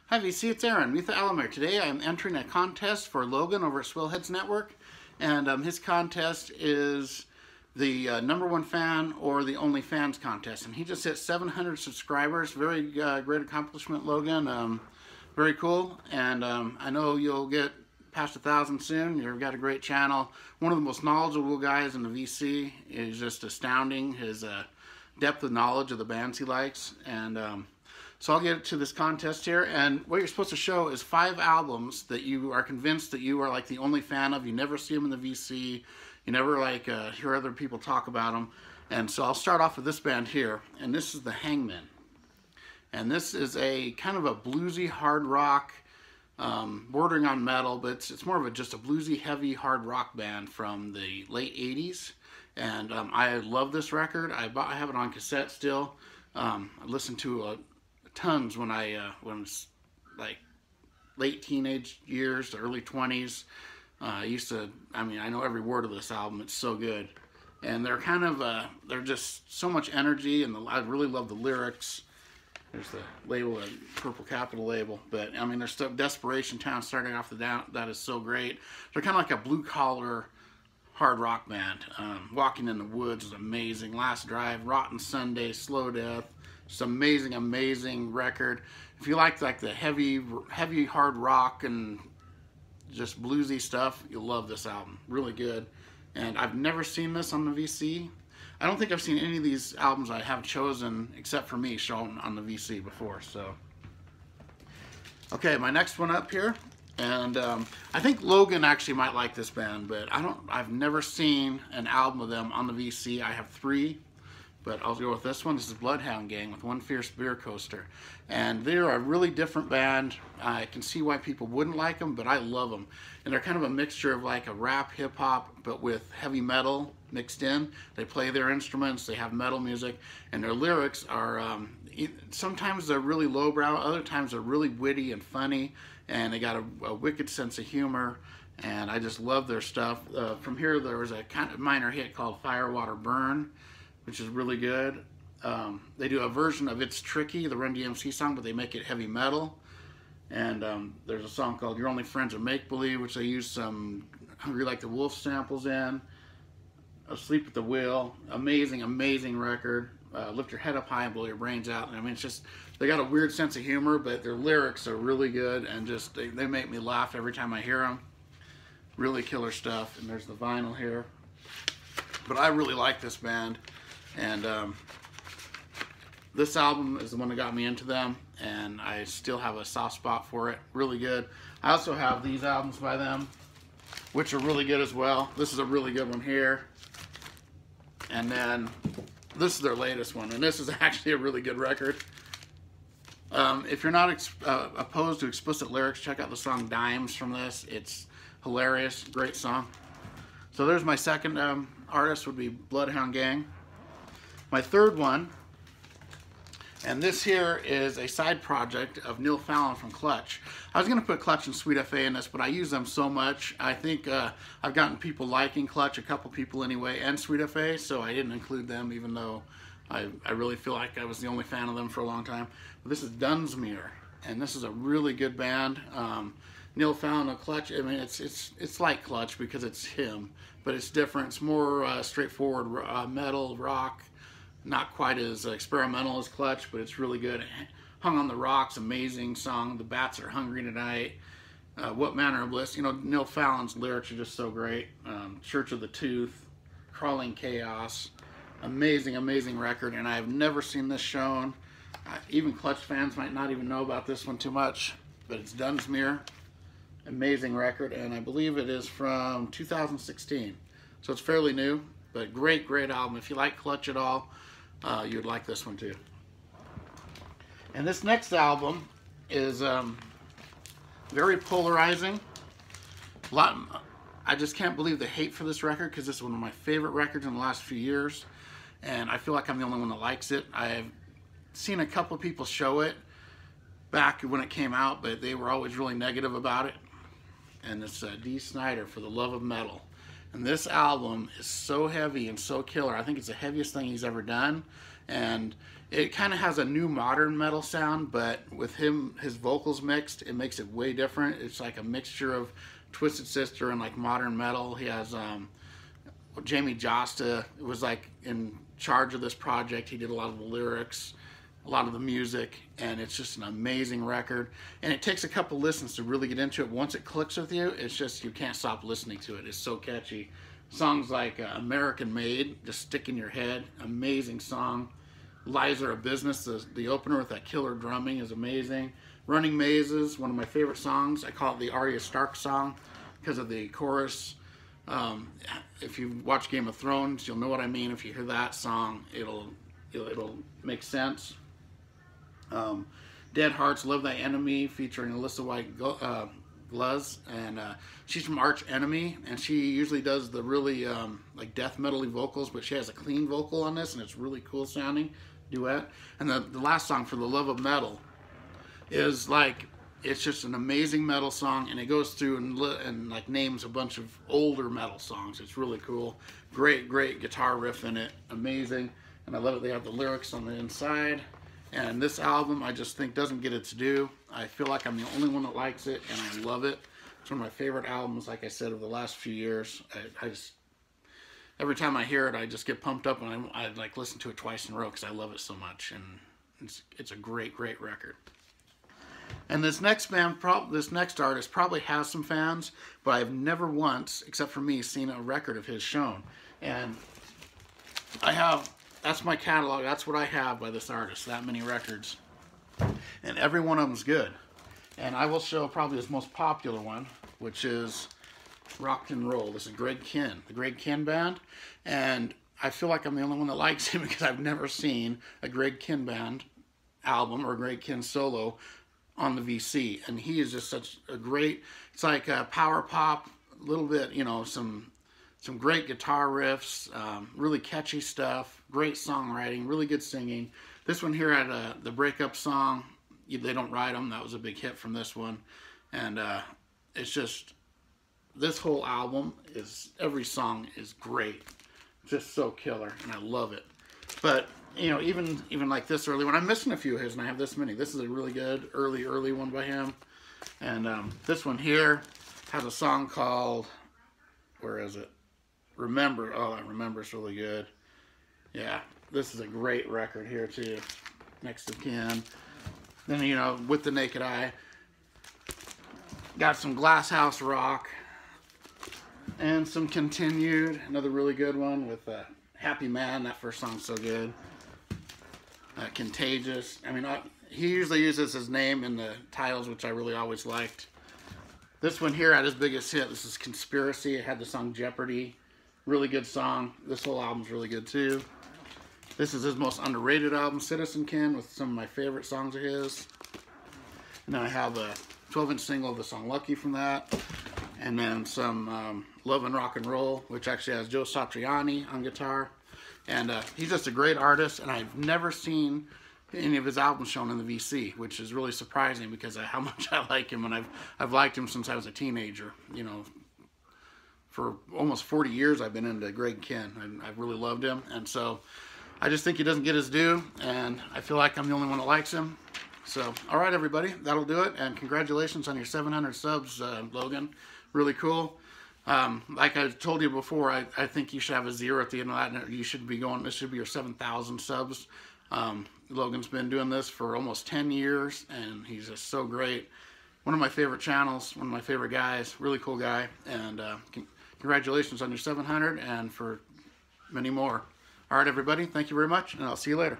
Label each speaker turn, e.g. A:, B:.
A: Hi VC, it's Aaron, Mutha Alamir. Today I am entering a contest for Logan over at Swellheads Network, and his contest is the #1 fan or the only fans contest, and he just hit 700 subscribers. Very great accomplishment, Logan. Very cool, and I know you'll get past 1,000 soon. You've got a great channel. One of the most knowledgeable guys in the VC. Is just astounding, his depth of knowledge of the bands he likes, and so I'll get to this contest here, and what you're supposed to show is 5 albums that you are convinced that you are like the only fan of. You never see them in the VC, you never hear other people talk about them. And so I'll start off with this band here, and this is the Hangman. And this is a kind of a bluesy hard rock, bordering on metal, but it's more of just a bluesy heavy hard rock band from the late 80s. And I love this record. I have it on cassette still. I listened to tons when I was like late teenage years to early 20s. I know every word of this album. It's so good, and they're kind of they're just so much energy, and I really love the lyrics. There's the label, a purple capital label, but I mean there's stuff. Desperation Town starting off the down, that is so great. They're kind of like a blue collar hard rock band. Walking in the Woods is amazing. Last Drive, Rotten Sunday, Slow Death. Just amazing record. If you like the heavy hard rock and just bluesy stuff, you'll love this album. Really good. And I've never seen this on the VC. I don't think I've seen any of these albums I have chosen, except for me, shown on the VC before. So, okay, my next one up here, and I think Logan actually might like this band, but I've never seen an album of them on the VC. I have 3. But I'll go with this one. This is Bloodhound Gang with One Fierce Beer Coaster. And they're a really different band. I can see why people wouldn't like them, but I love them. And they're kind of a mixture of like a rap, hip-hop, but with heavy metal mixed in. They play their instruments, they have metal music, and their lyrics are, sometimes they're really lowbrow, other times they're really witty and funny, and they got a wicked sense of humor, and I just love their stuff. From here, there was a kind of minor hit called Fire, Water, Burn, which is really good. They do a version of It's Tricky, the Run DMC song, but they make it heavy metal. And there's a song called Your Only Friends Are Make Believe, which they use some Hungry Like the Wolf samples in. Asleep at the Wheel, amazing record. Lift Your Head Up High and Blow Your Brains Out. I mean, it's just, they got a weird sense of humor, but their lyrics are really good, and just, they make me laugh every time I hear them. Really killer stuff. And there's the vinyl here. But I really like this band. And this album is the one that got me into them, and I still have a soft spot for it. Really good. I also have these albums by them, which are really good as well. This is a really good one here. And then this is their latest one, and this is actually a really good record. If you're not opposed to explicit lyrics, check out the song Dimes from this. It's hilarious. Great song. So there's my second artist, would be Bloodhound Gang. My third one, and this here is a side project of Neil Fallon from Clutch. I was going to put Clutch and Sweet FA in this, but I use them so much. I think I've gotten people liking Clutch, a couple people anyway, and Sweet FA, so I didn't include them, even though I really feel like I was the only fan of them for a long time. But this is Dunsmere, and this is a really good band. Neil Fallon of Clutch, I mean, it's like Clutch because it's him, but it's different. It's more straightforward metal, rock. Not quite as experimental as Clutch, but it's really good. Hung on the Rocks, amazing song. The Bats Are Hungry Tonight. What Manner of Bliss. You know, Neil Fallon's lyrics are just so great. Church of the Tooth, Crawling Chaos. Amazing record, and I've never seen this shown. Even Clutch fans might not even know about this one too much, but it's Dunsmere. Amazing record, and I believe it is from 2016. So it's fairly new, but great album. If you like Clutch at all, you'd like this one too. And this next album is very polarizing. I just can't believe the hate for this record, because this is one of my favorite records in the last few years, and I feel like I'm the only one that likes it. I've seen a couple of people show it back when it came out, but they were always really negative about it. And it's Dee Snider, For the Love of Metal. And this album is so heavy and so killer. I think it's the heaviest thing he's ever done. And It kind of has a new modern metal sound, but with his vocals mixed, it makes it way different. It's like a mixture of Twisted Sister and like modern metal. He has Jamie Josta was like in charge of this project. He did a lot of the lyrics, a lot of the music, and it's just an amazing record. And it takes a couple listens to really get into it. Once it clicks with you, it's just, you can't stop listening to it. It's so catchy. Songs like American Made just stick in your head. Amazing song. Lies Are a Business, the opener with that killer drumming is amazing. Running Mazes, one of my favorite songs. I call it the Arya Stark song because of the chorus. If you watch Game of Thrones, you'll know what I mean. If you hear that song, it'll make sense. Dead Hearts, Love Thy Enemy, featuring Alyssa White Gluz, and she's from Arch Enemy, and she usually does the really like death metal-y vocals, but she has a clean vocal on this, and it's really cool sounding duet. And the last song, For the Love of Metal, is like, it's just an amazing metal song, and it goes through and like names a bunch of older metal songs. It's really cool. Great guitar riff in it, amazing, and I love it. They have the lyrics on the inside. And this album, I just think, doesn't get its due. I feel like I'm the only one that likes it, and I love it. It's one of my favorite albums, like I said, of the last few years. I just, every time I hear it, I just get pumped up, and I like listen to it twice in a row because I love it so much. And it's a great record. And this next artist probably has some fans, but I've never once, except for me, seen a record of his shown. And that's my catalog. That's what I have by this artist, that many records. And every one of them's good. And I will show probably his most popular one, which is Rock and Roll. This is Greg Kihn, the Greg Kihn Band. And I feel like I'm the only one that likes him because I've never seen a Greg Kihn Band album or a Greg Kihn solo on the VC. And he is just such a great, it's like a power pop, a little bit, you know, some great guitar riffs, really catchy stuff, great songwriting, really good singing. This one here had the breakup song, They Don't Ride 'Em. That was a big hit from this one. And it's just, this whole album is, every song is great. Just so killer, and I love it. But, you know, even like this early one, I'm missing a few of his, and I have this many. This is a really good early one by him. And this one here has a song called, where is it? Remember. Oh, I Remember is really good. Yeah, this is a great record here too, next to Kihn. Then, you know, With the Naked Eye. Got some Glass House Rock. And some Continued, another really good one with Happy Man. That first song's so good. Contagious. I mean, he usually uses his name in the titles, which I really always liked. This one here had his biggest hit. This is Conspiracy. It had the song Jeopardy. Really good song. This whole album's really good too. This is his most underrated album, Citizen Kihn, with some of my favorite songs of his. And then I have a 12-inch single of the song Lucky from that. And then some Love and Rock and Roll, which actually has Joe Satriani on guitar. And he's just a great artist, and I've never seen any of his albums shown in the VC, which is really surprising because of how much I like him, and I've liked him since I was a teenager. You know, for almost 40 years I've been into Greg Kihn, and I've really loved him. And so I just think he doesn't get his due, and I feel like I'm the only one that likes him. So, all right, everybody, that'll do it, and congratulations on your 700 subs, Logan. Really cool. Like I told you before, I think you should have a 0 at the end of that, and you should be going, this should be your 7,000 subs. Logan's been doing this for almost 10 years, and he's just so great. One of my favorite channels, one of my favorite guys, really cool guy, and congratulations on your 700, and for many more. All right, everybody, thank you very much, and I'll see you later.